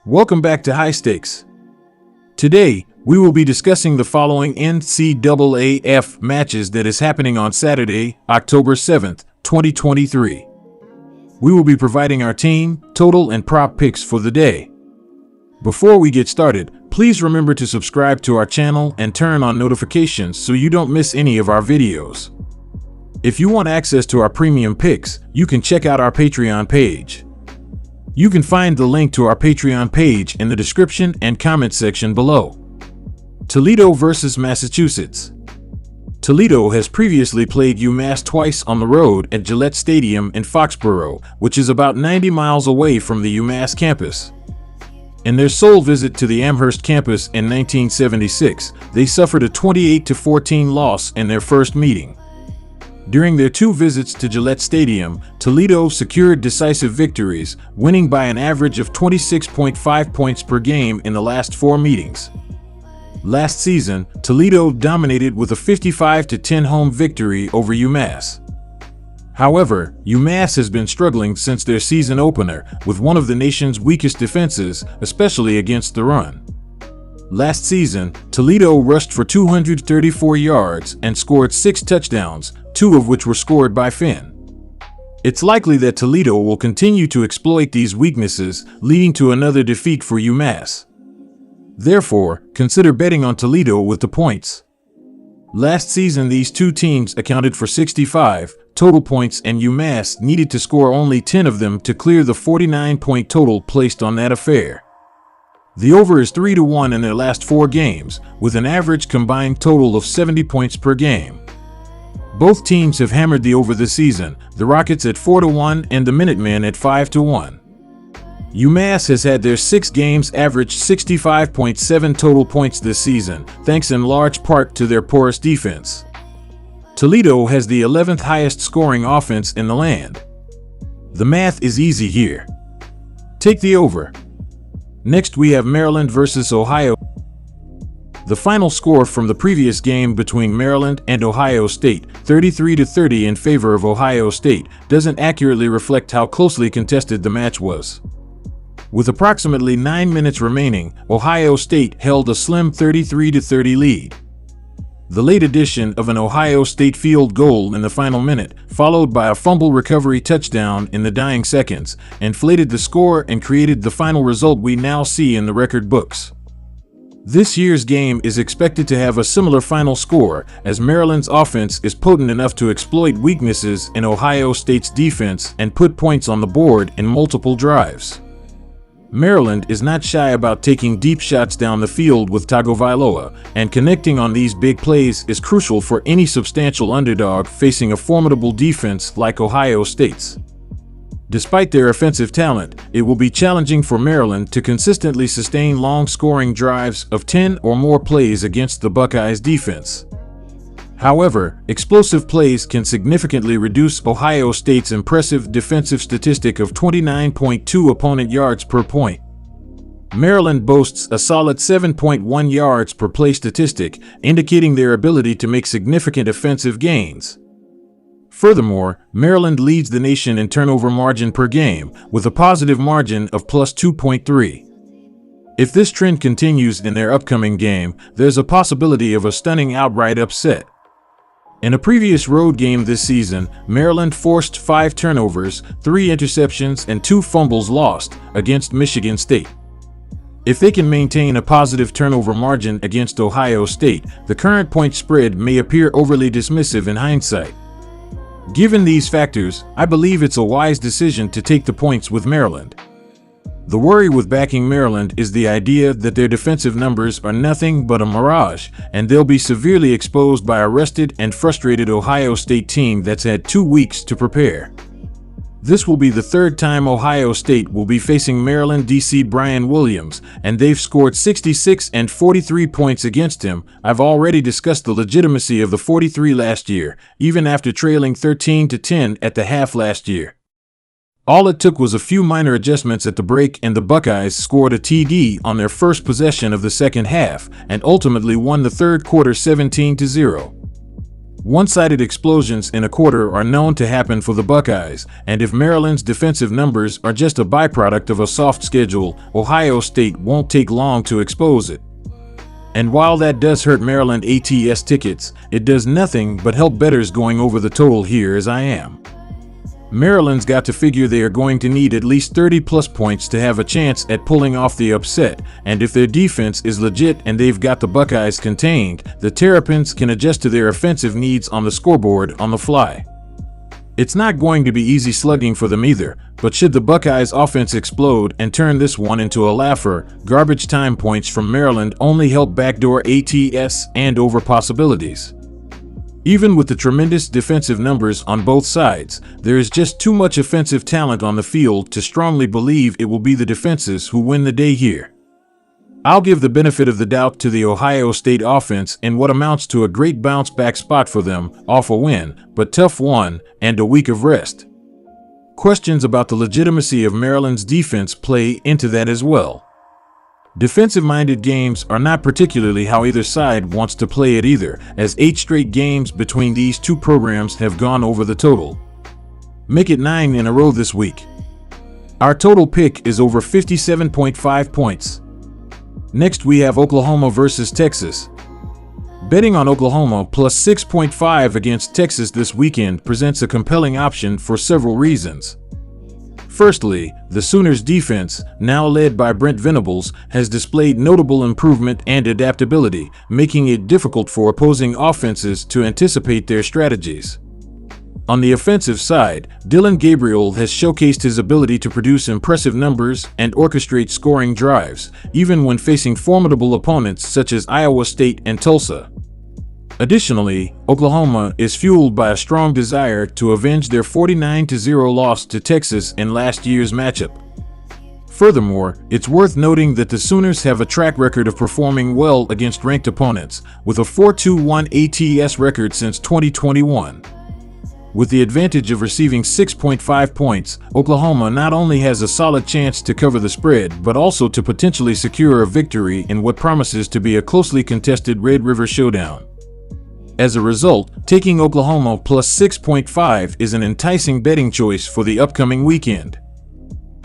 Welcome back to High Stakes. Today, we will be discussing the following NCAAF matches that is happening on Saturday, October 7th, 2023. We will be providing our team, total, and prop picks for the day. Before we get started, please remember to subscribe to our channel and turn on notifications so you don't miss any of our videos. If you want access to our premium picks, you can check out our Patreon page. You can find the link to our Patreon page in the description and comment section below. Toledo versus Massachusetts. Toledo has previously played UMass twice on the road at Gillette Stadium in Foxborough, which is about 90 miles away from the UMass campus. In their sole visit to the Amherst campus in 1976, they suffered a 28-14 loss in their first meeting. During their two visits to Gillette Stadium, Toledo secured decisive victories, winning by an average of 26.5 points per game in the last four meetings. Last season, Toledo dominated with a 55-10 home victory over UMass. However, UMass has been struggling since their season opener, with one of the nation's weakest defenses, especially against the run. Last season, Toledo rushed for 234 yards and scored 6 touchdowns, 2 of which were scored by Finn. It's likely that Toledo will continue to exploit these weaknesses, leading to another defeat for UMass. Therefore, consider betting on Toledo with the points. Last season, these two teams accounted for 65 total points, and UMass needed to score only 10 of them to clear the 49-point total placed on that affair. The over is 3-1 in their last 4 games, with an average combined total of 70 points per game. Both teams have hammered the over this season, the Rockets at 4-1 and the Minutemen at 5-1. UMass has had their 6 games average 65.7 total points this season, thanks in large part to their porous defense. Toledo has the 11th highest scoring offense in the land. The math is easy here. Take the over. Next, we have Maryland versus Ohio. The final score from the previous game between Maryland and Ohio State, 33-30 in favor of Ohio State, doesn't accurately reflect how closely contested the match was. With approximately 9 minutes remaining, Ohio State held a slim 33-30 lead. The late addition of an Ohio State field goal in the final minute, followed by a fumble recovery touchdown in the dying seconds, inflated the score and created the final result we now see in the record books. This year's game is expected to have a similar final score, as Maryland's offense is potent enough to exploit weaknesses in Ohio State's defense and put points on the board in multiple drives. Maryland is not shy about taking deep shots down the field with Tagovailoa, and connecting on these big plays is crucial for any substantial underdog facing a formidable defense like Ohio State's. Despite their offensive talent, it will be challenging for Maryland to consistently sustain long-scoring drives of 10 or more plays against the Buckeyes' defense. However, explosive plays can significantly reduce Ohio State's impressive defensive statistic of 29.2 opponent yards per point. Maryland boasts a solid 7.1 yards per play statistic, indicating their ability to make significant offensive gains. Furthermore, Maryland leads the nation in turnover margin per game, with a positive margin of plus 2.3. If this trend continues in their upcoming game, there's a possibility of a stunning outright upset. In a previous road game this season, Maryland forced 5 turnovers, 3 interceptions, and 2 fumbles lost against Michigan State. If they can maintain a positive turnover margin against Ohio State, the current point spread may appear overly dismissive in hindsight. Given these factors, I believe it's a wise decision to take the points with Maryland. The worry with backing Maryland is the idea that their defensive numbers are nothing but a mirage, and they'll be severely exposed by a rested and frustrated Ohio State team that's had 2 weeks to prepare. This will be the 3rd time Ohio State will be facing Maryland DC Brian Williams, and they've scored 66 and 43 points against him. I've already discussed the legitimacy of the 43 last year, even after trailing 13-10 at the half last year. All it took was a few minor adjustments at the break, and the Buckeyes scored a TD on their first possession of the second half, and ultimately won the third quarter 17-0. One-sided explosions in a quarter are known to happen for the Buckeyes, and if Maryland's defensive numbers are just a byproduct of a soft schedule, Ohio State won't take long to expose it. And while that does hurt Maryland ATS tickets, it does nothing but help bettors going over the total here, as I am. Maryland's got to figure they are going to need at least 30-plus points to have a chance at pulling off the upset, and if their defense is legit and they've got the Buckeyes contained, the Terrapins can adjust to their offensive needs on the scoreboard on the fly. It's not going to be easy slugging for them either, but should the Buckeyes' offense explode and turn this one into a laugher, garbage time points from Maryland only help backdoor ATS and over possibilities. Even with the tremendous defensive numbers on both sides, there is just too much offensive talent on the field to strongly believe it will be the defenses who win the day here. I'll give the benefit of the doubt to the Ohio State offense in what amounts to a great bounce-back spot for them off a win, but tough one, and a week of rest. Questions about the legitimacy of Maryland's defense play into that as well. Defensive-minded games are not particularly how either side wants to play it either, as 8 straight games between these two programs have gone over the total. Make it 9 in a row this week. Our total pick is over 57.5 points. Next we have Oklahoma versus Texas. Betting on Oklahoma plus 6.5 against Texas this weekend presents a compelling option for several reasons. Firstly, the Sooners' defense, now led by Brent Venables, has displayed notable improvement and adaptability, making it difficult for opposing offenses to anticipate their strategies. On the offensive side, Dillon Gabriel has showcased his ability to produce impressive numbers and orchestrate scoring drives, even when facing formidable opponents such as Iowa State and Tulsa. Additionally, Oklahoma is fueled by a strong desire to avenge their 49-0 loss to Texas in last year's matchup. Furthermore, it's worth noting that the Sooners have a track record of performing well against ranked opponents, with a 4-2-1 ATS record since 2021. With the advantage of receiving 6.5 points, Oklahoma not only has a solid chance to cover the spread but also to potentially secure a victory in what promises to be a closely contested Red River showdown. As a result, taking Oklahoma plus 6.5 is an enticing betting choice for the upcoming weekend.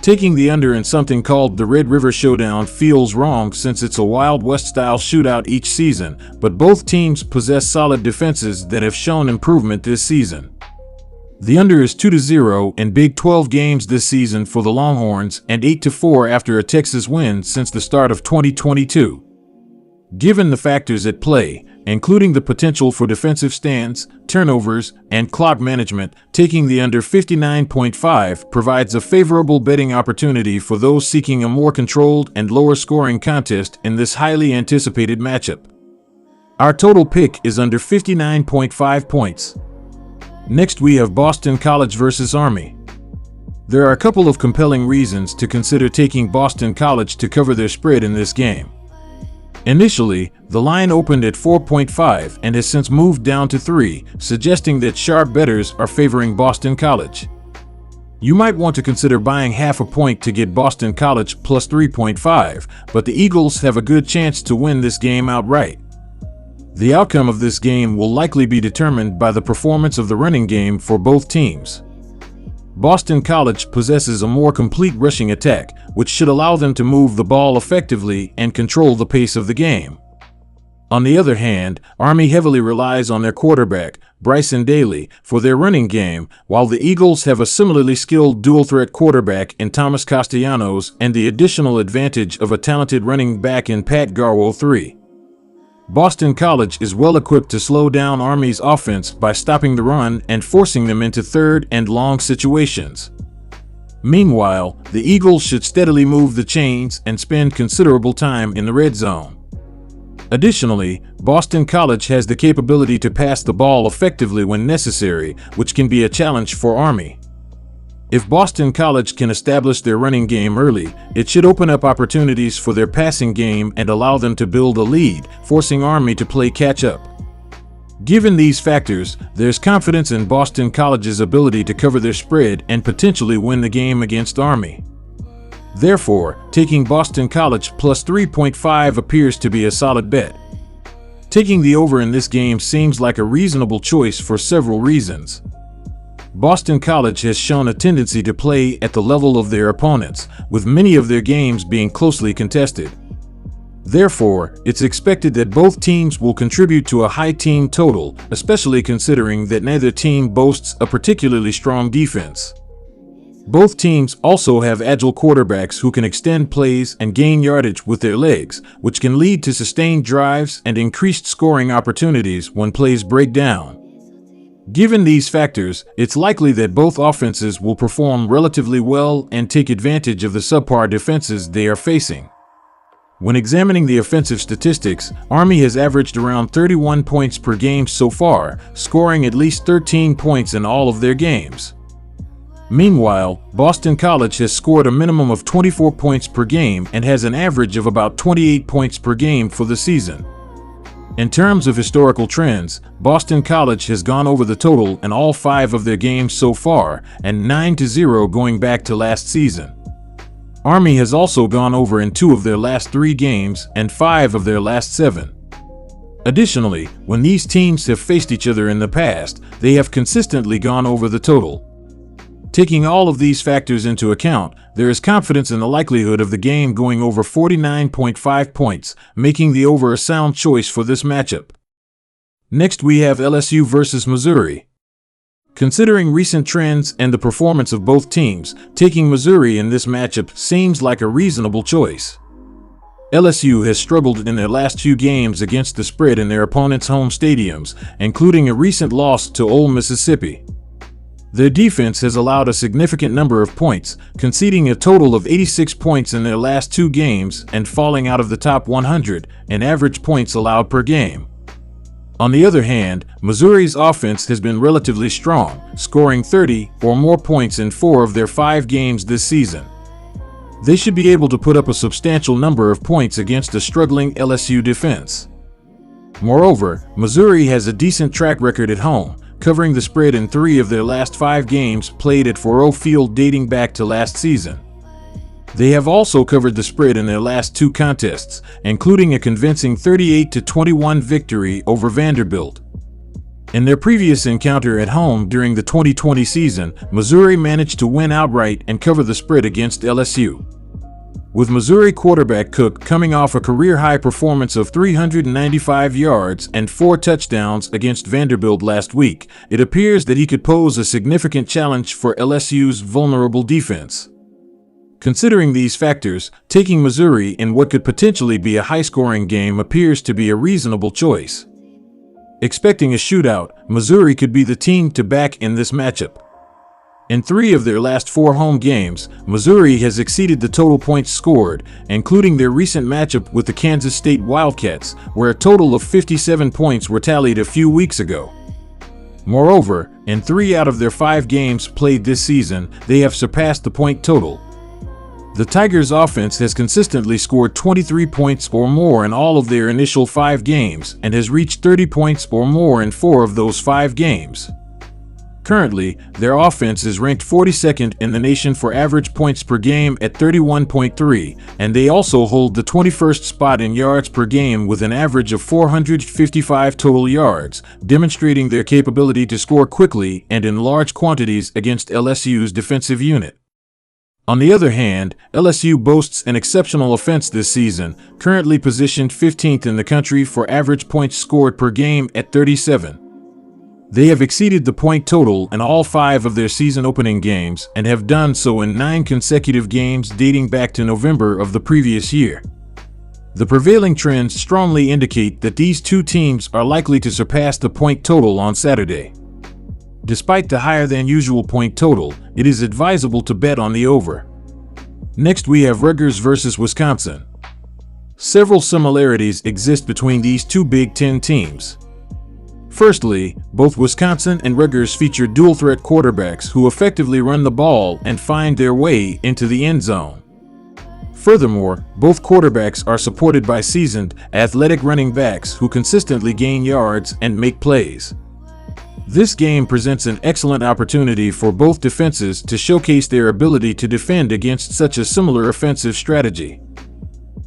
Taking the under in something called the Red River Showdown feels wrong since it's a Wild West-style shootout each season, but both teams possess solid defenses that have shown improvement this season. The under is 2-0 in Big 12 games this season for the Longhorns and 8-4 after a Texas win since the start of 2022. Given the factors at play, including the potential for defensive stands, turnovers, and clock management, taking the under 59.5 provides a favorable betting opportunity for those seeking a more controlled and lower-scoring contest in this highly anticipated matchup. Our total pick is under 59.5 points. Next we have Boston College versus Army. There are a couple of compelling reasons to consider taking Boston College to cover their spread in this game. Initially, the line opened at 4.5 and has since moved down to 3, suggesting that sharp bettors are favoring Boston College. You might want to consider buying half a point to get Boston College plus 3.5, but the Eagles have a good chance to win this game outright. The outcome of this game will likely be determined by the performance of the running game for both teams. Boston College possesses a more complete rushing attack, which should allow them to move the ball effectively and control the pace of the game. On the other hand, Army heavily relies on their quarterback, Bryson Daly, for their running game, while the Eagles have a similarly skilled dual-threat quarterback in Thomas Castellanos and the additional advantage of a talented running back in Pat Garwo III. Boston College is well equipped to slow down Army's offense by stopping the run and forcing them into third and long situations. Meanwhile, the Eagles should steadily move the chains and spend considerable time in the red zone. Additionally, Boston College has the capability to pass the ball effectively when necessary, which can be a challenge for Army. If Boston College can establish their running game early, it should open up opportunities for their passing game and allow them to build a lead, forcing Army to play catch-up. Given these factors, there's confidence in Boston College's ability to cover their spread and potentially win the game against Army. Therefore, taking Boston College plus 3.5 appears to be a solid bet. Taking the over in this game seems like a reasonable choice for several reasons. Boston College has shown a tendency to play at the level of their opponents, with many of their games being closely contested. Therefore, it's expected that both teams will contribute to a high team total, especially considering that neither team boasts a particularly strong defense. Both teams also have agile quarterbacks who can extend plays and gain yardage with their legs, which can lead to sustained drives and increased scoring opportunities when plays break down. Given these factors, it's likely that both offenses will perform relatively well and take advantage of the subpar defenses they are facing. When examining the offensive statistics, Army has averaged around 31 points per game so far, scoring at least 13 points in all of their games. Meanwhile, Boston College has scored a minimum of 24 points per game and has an average of about 28 points per game for the season. In terms of historical trends, Boston College has gone over the total in all 5 of their games so far, and 9-0 going back to last season. Army has also gone over in 2 of their last 3 games and 5 of their last 7. Additionally, when these teams have faced each other in the past, they have consistently gone over the total. Taking all of these factors into account, there is confidence in the likelihood of the game going over 49.5 points, making the over a sound choice for this matchup. Next, we have LSU versus Missouri. Considering recent trends and the performance of both teams, taking Missouri in this matchup seems like a reasonable choice. LSU has struggled in their last few games against the spread in their opponents' home stadiums, including a recent loss to Ole Mississippi. Their defense has allowed a significant number of points, conceding a total of 86 points in their last 2 games and falling out of the top 100 in average points allowed per game. On the other hand, Missouri's offense has been relatively strong, scoring 30 or more points in 4 of their 5 games this season. They should be able to put up a substantial number of points against a struggling LSU defense. Moreover, Missouri has a decent track record at home, covering the spread in 3 of their last 5 games played at Faurot Field dating back to last season. They have also covered the spread in their last 2 contests, including a convincing 38-21 victory over Vanderbilt. In their previous encounter at home during the 2020 season, Missouri managed to win outright and cover the spread against LSU. With Missouri quarterback Cook coming off a career-high performance of 395 yards and 4 touchdowns against Vanderbilt last week, it appears that he could pose a significant challenge for LSU's vulnerable defense. Considering these factors, taking Missouri in what could potentially be a high-scoring game appears to be a reasonable choice. Expecting a shootout, Missouri could be the team to back in this matchup. In 3 of their last 4 home games, Missouri has exceeded the total points scored, including their recent matchup with the Kansas State Wildcats, where a total of 57 points were tallied a few weeks ago. Moreover, in 3 out of their 5 games played this season, they have surpassed the point total. The Tigers' offense has consistently scored 23 points or more in all of their initial 5 games and has reached 30 points or more in 4 of those 5 games. Currently, their offense is ranked 42nd in the nation for average points per game at 31.3, and they also hold the 21st spot in yards per game with an average of 455 total yards, demonstrating their capability to score quickly and in large quantities against LSU's defensive unit. On the other hand, LSU boasts an exceptional offense this season, currently positioned 15th in the country for average points scored per game at 37. They have exceeded the point total in all 5 of their season opening games and have done so in 9 consecutive games dating back to November of the previous year. The prevailing trends strongly indicate that these 2 teams are likely to surpass the point total on Saturday. Despite the higher than usual point total, it is advisable to bet on the over. Next, we have Rutgers versus Wisconsin. Several similarities exist between these 2 Big Ten teams. Firstly, both Wisconsin and Rutgers feature dual-threat quarterbacks who effectively run the ball and find their way into the end zone. Furthermore, both quarterbacks are supported by seasoned, athletic running backs who consistently gain yards and make plays. This game presents an excellent opportunity for both defenses to showcase their ability to defend against such a similar offensive strategy.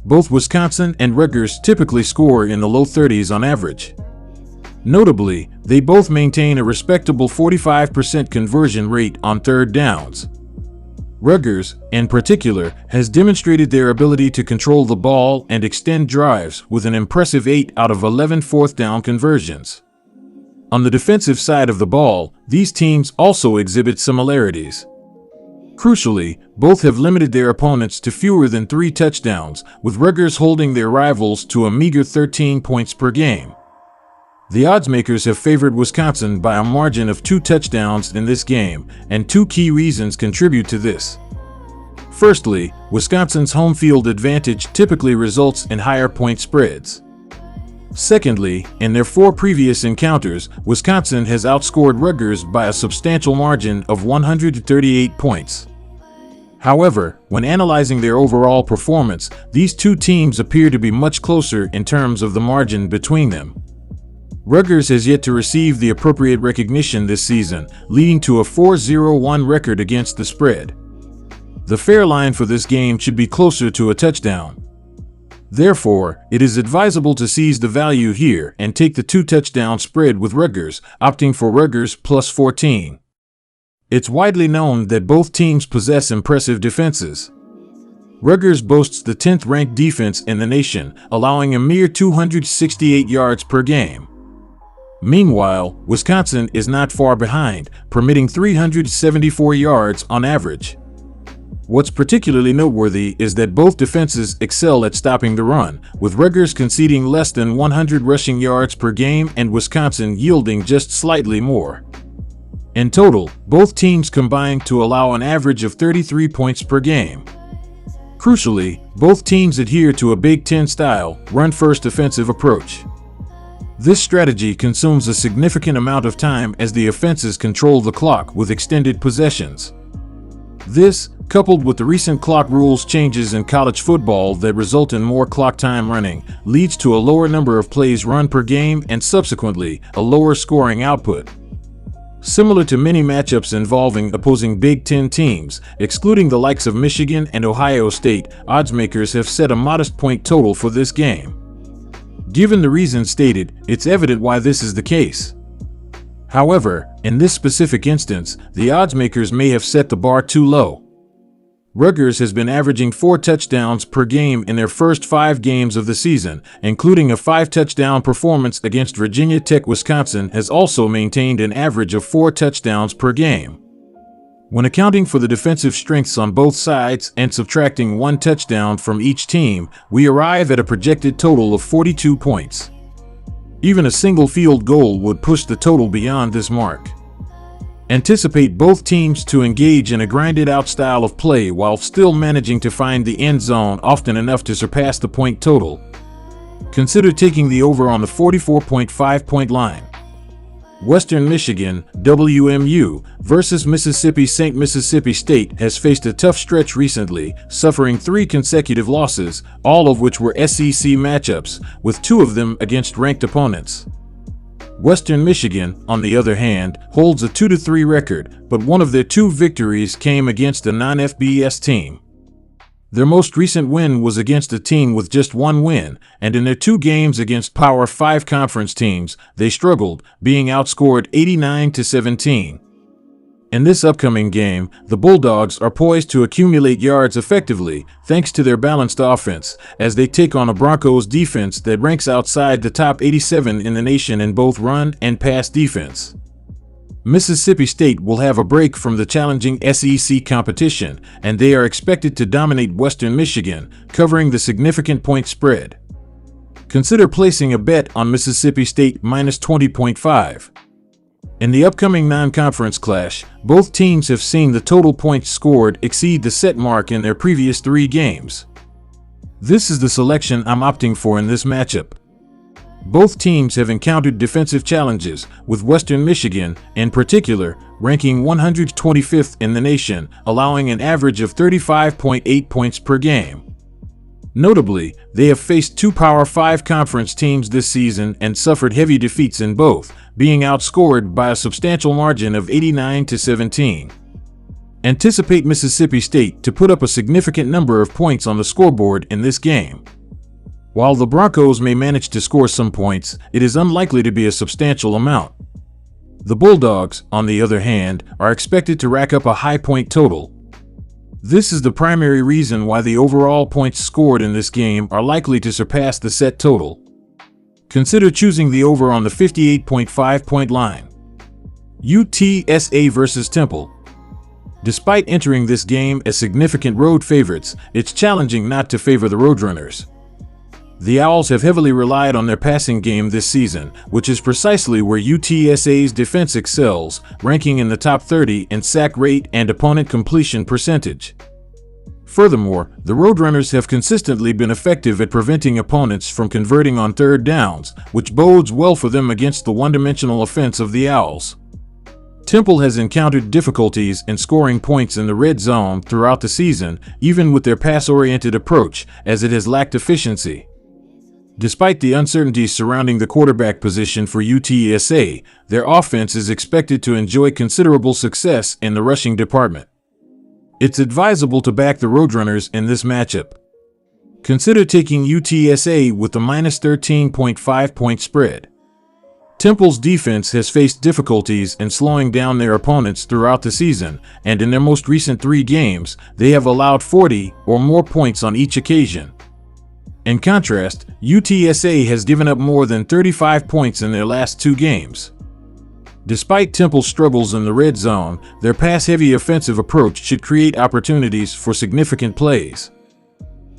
Both Wisconsin and Rutgers typically score in the low 30s on average. Notably, they both maintain a respectable 45% conversion rate on third downs. Rutgers, in particular, has demonstrated their ability to control the ball and extend drives with an impressive 8 out of 11 fourth down conversions. On the defensive side of the ball, these teams also exhibit similarities. Crucially, both have limited their opponents to fewer than 3 touchdowns, with Rutgers holding their rivals to a meager 13 points per game. The oddsmakers have favored Wisconsin by a margin of 2 touchdowns in this game, and 2 key reasons contribute to this. Firstly, Wisconsin's home field advantage typically results in higher point spreads. Secondly, in their 4 previous encounters, Wisconsin has outscored Rutgers by a substantial margin of 138 points. However, when analyzing their overall performance, these two teams appear to be much closer in terms of the margin between them. Rutgers has yet to receive the appropriate recognition this season, leading to a 4-0-1 record against the spread. The fair line for this game should be closer to a touchdown. Therefore, it is advisable to seize the value here and take the 2-touchdown spread with Rutgers, opting for Rutgers plus 14. It's widely known that both teams possess impressive defenses. Rutgers boasts the 10th-ranked defense in the nation, allowing a mere 268 yards per game. Meanwhile, Wisconsin is not far behind, permitting 374 yards on average. What's particularly noteworthy is that both defenses excel at stopping the run, with Rutgers conceding less than 100 rushing yards per game and Wisconsin yielding just slightly more. In total, both teams combine to allow an average of 33 points per game. Crucially, both teams adhere to a Big Ten-style, run-first offensive approach. This strategy consumes a significant amount of time as the offenses control the clock with extended possessions. This, coupled with the recent clock rules changes in college football that result in more clock time running, leads to a lower number of plays run per game and subsequently, a lower scoring output. Similar to many matchups involving opposing Big Ten teams, excluding the likes of Michigan and Ohio State, oddsmakers have set a modest point total for this game. Given the reasons stated, it's evident why this is the case. However, in this specific instance, the oddsmakers may have set the bar too low. Rutgers has been averaging 4 touchdowns per game in their first 5 games of the season, including a 5-touchdown performance against Virginia Tech. Wisconsin has also maintained an average of 4 touchdowns per game. When accounting for the defensive strengths on both sides and subtracting 1 touchdown from each team, we arrive at a projected total of 42 points. Even a single field goal would push the total beyond this mark. Anticipate both teams to engage in a grinded-out style of play while still managing to find the end zone often enough to surpass the point total. Consider taking the over on the 44.5-point line. Western Michigan, WMU, versus Mississippi St. Mississippi State has faced a tough stretch recently, suffering 3 consecutive losses, all of which were SEC matchups, with 2 of them against ranked opponents. Western Michigan, on the other hand, holds a 2-3 record, but one of their 2 victories came against a non-FBS team. Their most recent win was against a team with just 1 win, and in their 2 games against Power 5 conference teams, they struggled, being outscored 89-17. In this upcoming game, the Bulldogs are poised to accumulate yards effectively, thanks to their balanced offense, as they take on a Broncos defense that ranks outside the top 87 in the nation in both run and pass defense. Mississippi State will have a break from the challenging SEC competition, and they are expected to dominate Western Michigan, covering the significant point spread. Consider placing a bet on Mississippi State minus 20.5. In the upcoming non-conference clash, both teams have seen the total points scored exceed the set mark in their previous 3 games. This is the selection I'm opting for in this matchup. Both teams have encountered defensive challenges, with Western Michigan, in particular, ranking 125th in the nation, allowing an average of 35.8 points per game. Notably, they have faced 2 Power 5 conference teams this season and suffered heavy defeats in both, being outscored by a substantial margin of 89-17. Anticipate Mississippi State to put up a significant number of points on the scoreboard in this game. While the Broncos may manage to score some points, it is unlikely to be a substantial amount. The Bulldogs, on the other hand, are expected to rack up a high point total. This is the primary reason why the overall points scored in this game are likely to surpass the set total. Consider choosing the over on the 58.5 point line. UTSA versus Temple. Despite entering this game as significant road favorites, it's challenging not to favor the Roadrunners. The Owls have heavily relied on their passing game this season, which is precisely where UTSA's defense excels, ranking in the top 30 in sack rate and opponent completion percentage. Furthermore, the Roadrunners have consistently been effective at preventing opponents from converting on third downs, which bodes well for them against the one-dimensional offense of the Owls. Temple has encountered difficulties in scoring points in the red zone throughout the season, even with their pass-oriented approach, as it has lacked efficiency. Despite the uncertainties surrounding the quarterback position for UTSA, their offense is expected to enjoy considerable success in the rushing department. It's advisable to back the Roadrunners in this matchup. Consider taking UTSA with the minus 13.5 point spread. Temple's defense has faced difficulties in slowing down their opponents throughout the season, and in their most recent 3 games, they have allowed 40 or more points on each occasion. In contrast, UTSA has given up more than 35 points in their last 2 games. Despite Temple's struggles in the red zone, their pass-heavy offensive approach should create opportunities for significant plays.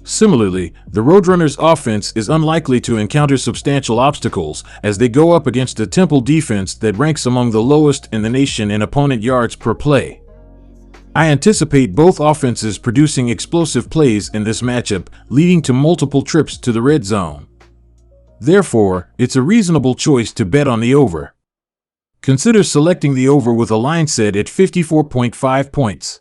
Similarly, the Roadrunners' offense is unlikely to encounter substantial obstacles as they go up against a Temple defense that ranks among the lowest in the nation in opponent yards per play. I anticipate both offenses producing explosive plays in this matchup, leading to multiple trips to the red zone. Therefore, it's a reasonable choice to bet on the over. Consider selecting the over with a line set at 54.5 points.